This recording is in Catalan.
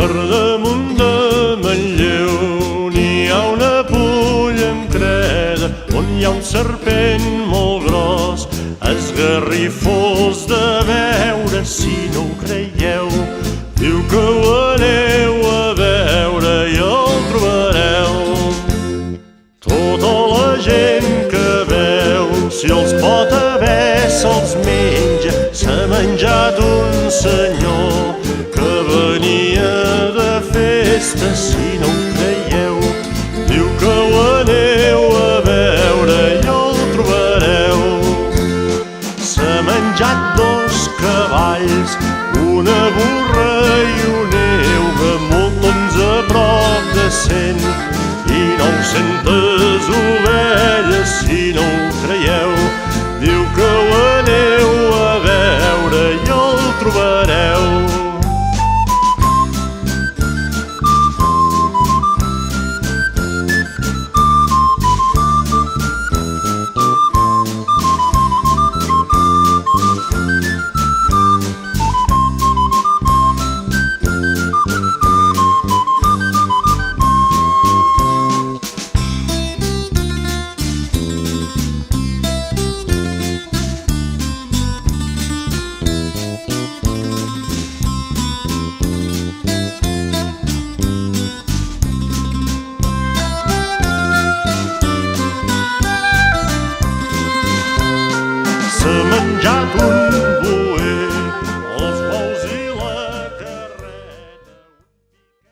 Per damunt de Manlleu n'hi ha una pulla amb creda on hi ha un serpent molt gros, esgarrifós de veure. Si no ho creieu, diu que ho aneu a veure i el trobareu. Tota la gent que veu, si els pot haver, se'ls menja. S'ha menjat un senyor que venia de festa. Si no ho creieu, diu que ho aneu a veure i el trobareu. S'ha menjat 2 cavalls, una burra i un euga, moltons a prop de 100 i 900 ovelles. Si no ho creieu, diu que ho aneu a veure i el trobareu.